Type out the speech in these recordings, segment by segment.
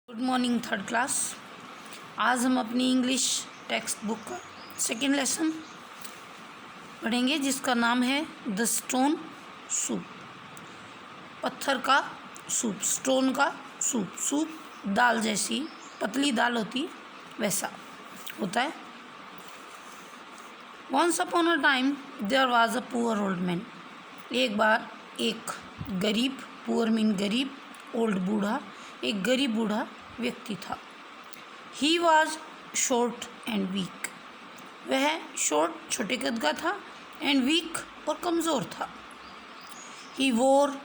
Good morning third class. आज हम अपनी इंग्लिश टेक्स्ट बुक का सेकेंड लेसन पढ़ेंगे जिसका नाम है द स्टोन सूप। पत्थर का सूप, स्टोन का सूप। सूप दाल जैसी पतली दाल होती है वैसा होता है। Once upon a time there was a poor old man. एक बार एक गरीब, पुअर मीन गरीब, ओल्ड बूढ़ा, एक गरीब बूढ़ा व्यक्ति था। He was short and weak. वह शॉर्ट छोटे कद का था एंड वीक और कमज़ोर था। ही वोर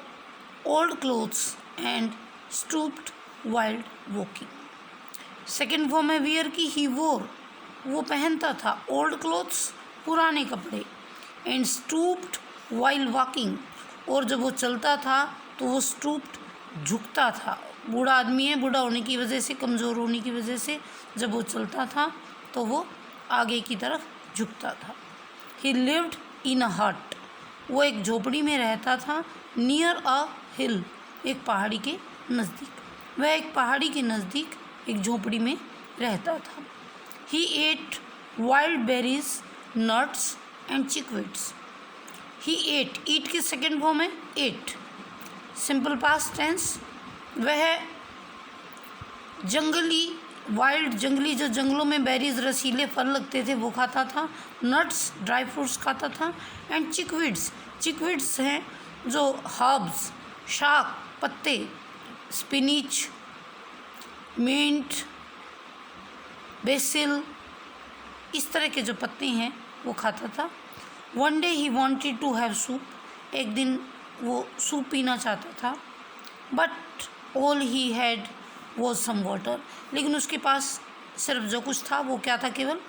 old clothes and stooped wild walking. Second form है वियर की ही वोर, वो पहनता था ओल्ड क्लोथ्स पुराने कपड़े, एंड स्टूप्ड वाइल वॉकिंग, और जब वो चलता था तो वो स्टूप्ड झुकता था। बूढ़ा आदमी है, बूढ़ा होने की वजह से, कमज़ोर होने की वजह से जब वो चलता था तो वो आगे की तरफ झुकता था। ही लिव्ड इन अ हट, वो एक झोपड़ी में रहता था। नियर अ हिल, एक पहाड़ी के नज़दीक। वह एक पहाड़ी के नज़दीक एक झोपड़ी में रहता था। He ate wild berries, nuts and chickweeds. He ate, eat की सेकेंड फॉर्म है एट, सिंपल पास्ट टेंस। वह जंगली, वाइल्ड, जंगली, जो जंगलों में बेरीज, रसीले फल लगते थे वो खाता था। नट्स, ड्राई फ्रूट्स खाता था। एंड चिकविड्स, चिकविड्स हैं जो हर्ब्स, शाक, पत्ते, स्पिनिच, मिंट, बेसिल, इस तरह के जो पत्ते हैं वो खाता था। One day he wanted to have soup, एक दिन वो सूप पीना चाहता था। But all he had was some water, लेकिन उसके पास सिर्फ जो कुछ था वो क्या था? केवल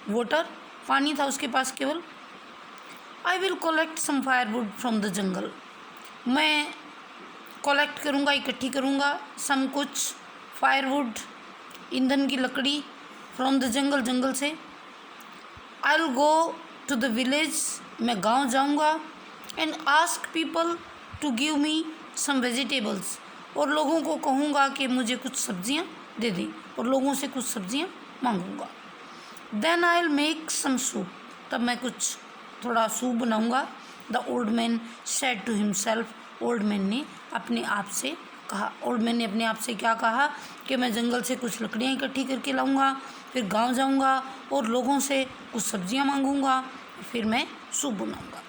वाटर, पानी था उसके पास केवल। I will collect some firewood from the jungle, मैं कलेक्ट करूँगा, इकट्ठी करूँगा, सम कुछ, फायरवुड, ईंधन की लकड़ी, फ्रॉम द जंगल, जंगल से। I will go to the village, मैं गांव जाऊँगा, and ask people to give me some vegetables, और लोगों को कहूँगा कि मुझे कुछ सब्जियाँ दे दें, और लोगों से कुछ सब्जियाँ मांगूँगा। Then I will make some soup, तब मैं कुछ थोड़ा सूप बनाऊँगा। The old man said to himself, old man ने अपने आप से कहा। ओल्ड मैन ने अपने आप से क्या कहा? कि मैं जंगल से कुछ लकड़ियाँ इकट्ठी करके लाऊँगा, फिर गांव जाऊँगा और लोगों से कुछ सब्जियाँ मांगूँगा, फिर मैं सूप बनाऊँगा।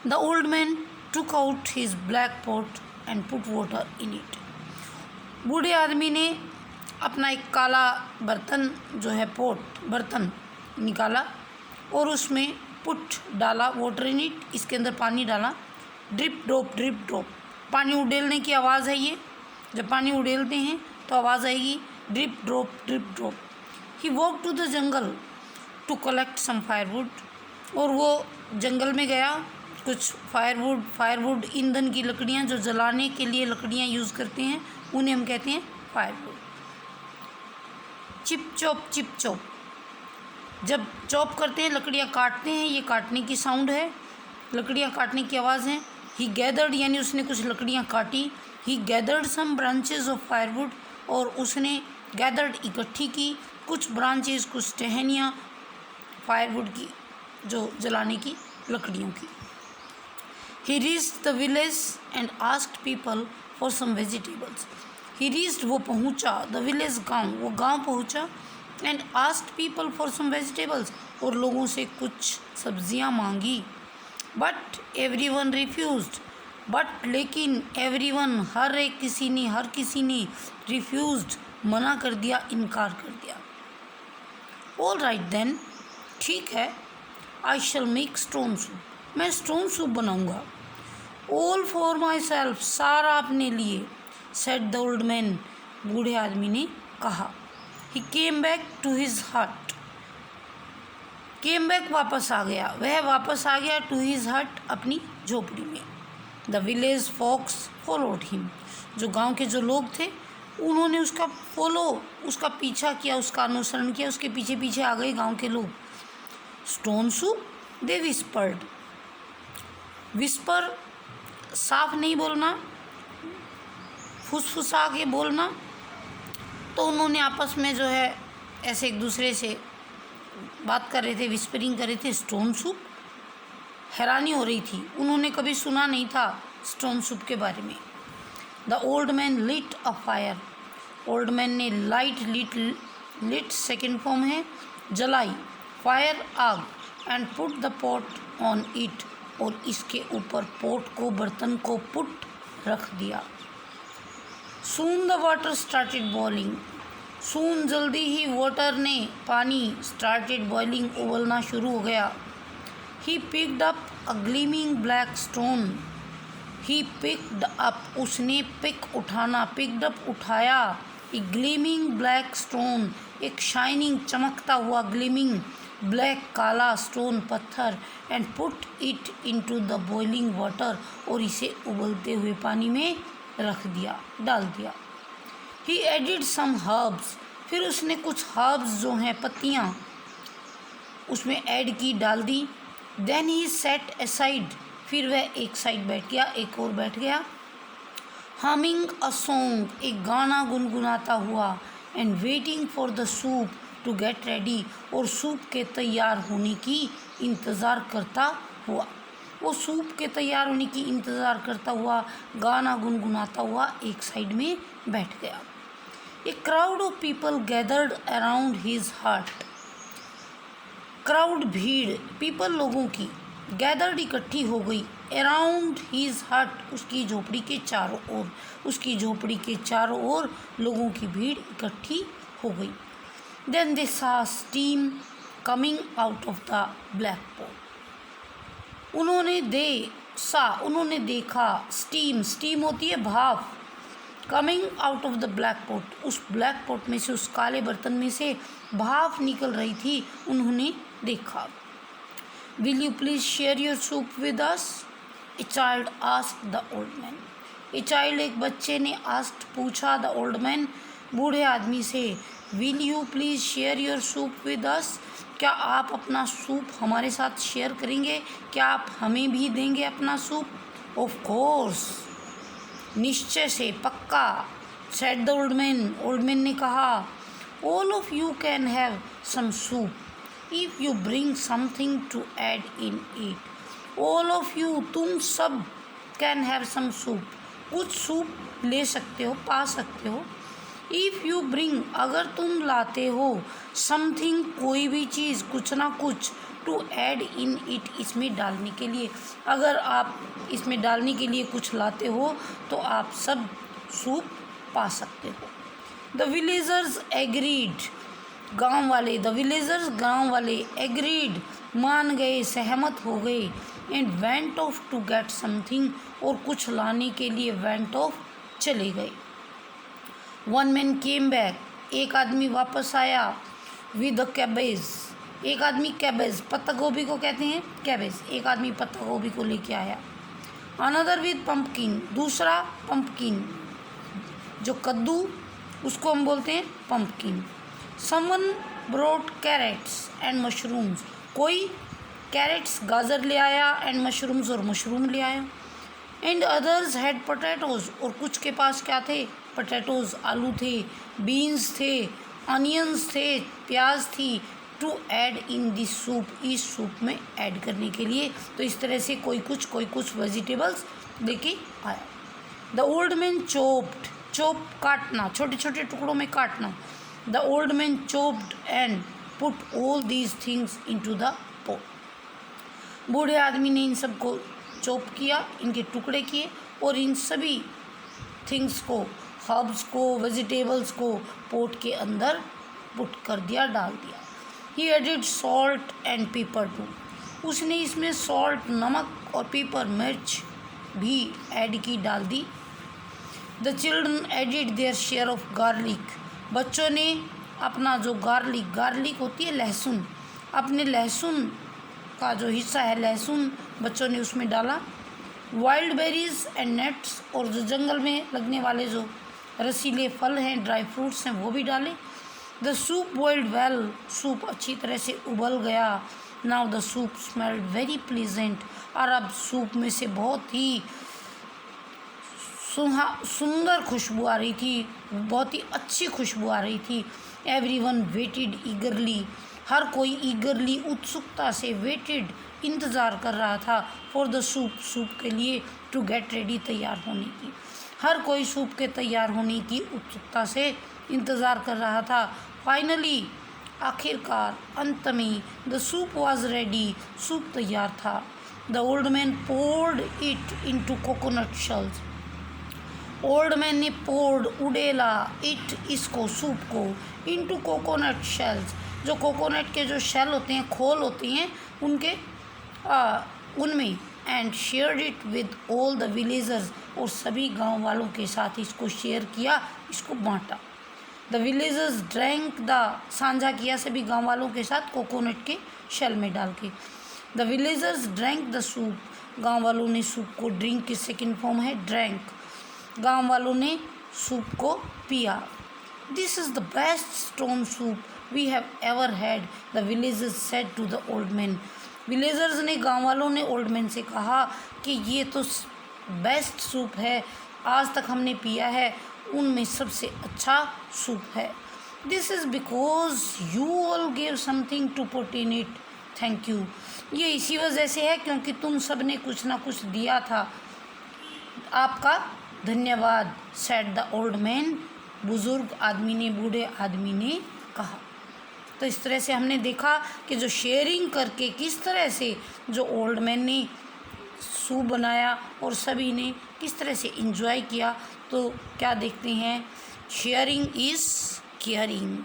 The old man took out his black pot and put water in it. बूढ़े आदमी ने अपना एक काला बर्तन जो है, पोट, बर्तन निकाला और उसमें पुट डाला, वाटर इन इट, इसके अंदर पानी डाला। ड्रिप ड्रॉप, ड्रिप ड्रॉप, पानी उड़ेलने की आवाज़ है ये, जब पानी उड़ेलते हैं तो आवाज़ आएगी drip drop, drip drop. He walk to the jungle to collect some firewood, और वो जंगल में गया, कुछ फायरवुड, ईंधन की लकड़ियाँ, जो जलाने के लिए लकड़ियाँ यूज़ करते हैं उन्हें हम कहते हैं फायरवुड। चिप चॉप, जब चॉप करते हैं, लकड़ियाँ काटते हैं, ये काटने की साउंड है, लकड़ियाँ काटने की आवाज़ है। ही गैदर्ड, यानी उसने कुछ लकड़ियाँ काटी। He gathered some branches of firewood, और उसने गैदर्ड, इकट्ठी की, कुछ ब्रांचेज, कुछ टहनियाँ फायरवुड की, जो जलाने की लकड़ियों की। He reached the village and asked people for some vegetables. He reached, वो पहुँचा, the village, गाँव, वो गाँव पहुँचा, and asked people for some vegetables, और लोगों से कुछ सब्जियाँ मांगी। But everyone refused, but लेकिन everyone, हर किसी ने refused, मना कर दिया, इनकार कर दिया। All right then, ठीक है, I shall make stone soup, मैं स्टोन सूप बनाऊंगा। ऑल फॉर माई सेल्फ, सारा अपने लिए। सेड द ओल्ड मैन, बूढ़े आदमी ने कहा। ही केम बैक टू हिज हट, केम बैक, वापस आ गया, वह वापस आ गया, टू हिज हट, अपनी झोपड़ी में। The village fox followed him, जो गांव के जो लोग थे उन्होंने उसका पीछा किया, उसका अनुसरण किया, उसके पीछे पीछे आ गए गांव के लोग। स्टोन सूप, दे विस्पर्ड, विस्पर, साफ नहीं बोलना, फुसफुसा के बोलना, तो उन्होंने आपस में जो है ऐसे एक दूसरे से बात कर रहे थे, विस्परिंग कर रहे थे, स्टोन सूप। हैरानी हो रही थी, उन्होंने कभी सुना नहीं था स्टोन सूप के बारे में। The old man lit a fire, old man ने लाइट, लिट सेकेंड फॉर्म है जलाई, फायर आग, and put the pot on it, और इसके ऊपर पोट को, बर्तन को पुट रख दिया। Soon the water started boiling, soon जल्दी ही वाटर ने, पानी, स्टार्टेड बॉइलिंग उबलना शुरू हो गया। He picked up a gleaming black stone, he picked up, उसने पिक उठाना, पिक्ड अप उठाया, ए ग्लीमिंग ब्लैक स्टोन, एक शाइनिंग चमकता हुआ, ग्लीमिंग ब्लैक काला स्टोन पत्थर, and put it into the boiling water, और इसे उबलते हुए पानी में रख दिया, डाल दिया। ही एडिड सम हर्ब्स, फिर उसने कुछ हर्ब्स जो हैं पत्तियाँ उसमें ऐड की, डाल दी। देन ही सेट असाइड, फिर वह एक साइड बैठ गया, एक और बैठ गया। हमिंग अ सॉन्ग, एक गाना गुनगुनाता हुआ, and waiting for the soup to get ready, और सूप के तैयार होने की इंतज़ार करता हुआ, वो सूप के तैयार होने की इंतज़ार करता हुआ, गाना गुनगुनाता हुआ एक साइड में बैठ गया। A crowd of people gathered around his हट, क्राउड भीड़, पीपल लोगों की, गैदर्ड इकट्ठी हो गई, अराउंड हिज हट, उसकी झोपड़ी के चारों ओर, उसकी झोपड़ी के चारों ओर लोगों की भीड़ इकट्ठी हो गई। देन दे सा steam coming out of the black pot, उन्होंने देखा स्टीम, स्टीम होती है भाप, coming out of the black pot, उस ब्लैक पॉट में से, उस काले बर्तन में से भाप निकल रही थी, उन्होंने देखा। Will you please share your soup with us, a child asked the old man, a child, एक बच्चे ने, आस्क्ड पूछा, द ओल्ड मैन, बूढ़े आदमी से, will you please share your soup with us, क्या आप अपना सूप हमारे साथ शेयर करेंगे, क्या आप हमें भी देंगे अपना सूप। ऑफ कोर्स, निश्चय से, पक्का, सेड द ओल्ड मैन ने कहा। All of you can have some soup if you bring something to add in it, all of you, तुम सब, कैन हैव सम सूप, कुछ सूप ले सकते हो, पा सकते हो, इफ़ यू ब्रिंग, अगर तुम लाते हो, समथिंग, कोई भी चीज़, कुछ ना कुछ, टू ऐड इन इट, इसमें डालने के लिए, अगर आप इसमें डालने के लिए कुछ लाते हो तो आप सब सूप पा सकते हो। द विलेजर्स एग्रीड, गांव वाले, द विलेजर्स, गांव वाले, एग्रीड, मान गए, सहमत हो गए, and went off to get something, और कुछ लाने के लिए वेंट ऑफ, चले गए। वन मैन केम बैक, एक आदमी वापस आया, विद अ कैबेज, एक आदमी कैबेज, पत्ता गोभी को कहते हैं कैबेज, एक आदमी पत्ता गोभी को लेके आया। अनदर विद पंपकिन, दूसरा पंपकिन, जो कद्दू, उसको हम बोलते हैं pumpkin. Someone brought carrots and mushrooms, कोई कैरेट्स, गाजर ले आया, एंड मशरूम्स, और मशरूम ले आया। एंड अदर्स हैड पोटैटोज, और कुछ के पास क्या थे, पोटैटोज, आलू थे, बीन्स थे, अनियंस थे, प्याज थी, to add in this soup, इस सूप में ऐड करने के लिए। तो इस तरह से कोई कुछ वेजिटेबल्स लेके आया। The old man chopped, chop, काटना, छोटे छोटे टुकड़ों में काटना। The old man chopped and put all these things into the pot, बूढ़े आदमी ने इन सब को चॉप किया, इनके टुकड़े किए, और इन सभी थिंग्स को, हर्ब्स को, वेजिटेबल्स को पोट के अंदर पुट कर दिया, डाल दिया। He added salt and pepper too, उसने इसमें सॉल्ट, नमक, और पेपर, मिर्च भी ऐड की, डाल दी। The children added their share of garlic, बच्चों ने अपना जो गार्लिक होती है लहसुन, अपने लहसुन का जो हिस्सा है, लहसुन बच्चों ने उसमें डाला। वाइल्ड बेरीज एंड नट्स, और जो जंगल में लगने वाले जो रसीले फल हैं, ड्राई फ्रूट्स हैं, वो भी डाले। The soup boiled well, soup अच्छी तरह से उबल गया। Now the soup smelled very pleasant, और अब सूप में से बहुत ही सुंदर खुशबू आ रही थी, बहुत ही अच्छी खुशबू आ रही थी। एवरीवन वेटेड ईगरली, हर कोई ईगरली उत्सुकता से वेटेड इंतज़ार कर रहा था फॉर द सूप के लिए, टू गेट रेडी तैयार होने की। हर कोई सूप के तैयार होने की उत्सुकता से इंतज़ार कर रहा था। फाइनली, आखिरकार, अंत में, the soup was ready, soup तैयार था। The old man poured it into coconut shells, old man ने पोर्ड उड़ेला इट इसको सूप को इनटू कोकोनट शेल्स, जो कोकोनट के जो शेल होते हैं, खोल होती हैं उनके उनमें, and shared it with all the villagers, और सभी गांव वालों के साथ इसको शेयर किया, इसको बांटा। द विलेजर्स ड्रैंक द, साझा किया सभी गांव वालों के साथ कोकोनट के शेल में डाल के। The villagers drank the soup, गांव वालों ने सूप को, ड्रिंक की सेकेंड फॉर्म है ड्रैंक, गांव वालों ने सूप को पिया। This is the best stone soup we have ever had, the villagers said to the old man, villagers ने, गांव वालों ने ओल्ड मैन से कहा कि ये तो बेस्ट सूप है, आज तक हमने पिया है, उनमें सबसे अच्छा सूप है। This is because you all gave something to put in it, thank you, ये इसी वजह से है क्योंकि तुम सब ने कुछ ना कुछ दिया था, आपका धन्यवाद, सेड द ओल्ड मैन, बुज़ुर्ग आदमी ने, बूढ़े आदमी ने कहा। तो इस तरह से हमने देखा कि जो शेयरिंग करके किस तरह से जो ओल्ड मैन ने सूप बनाया और सभी ने किस तरह से एंजॉय किया। तो क्या देखते हैं, शेयरिंग इज़ केयरिंग।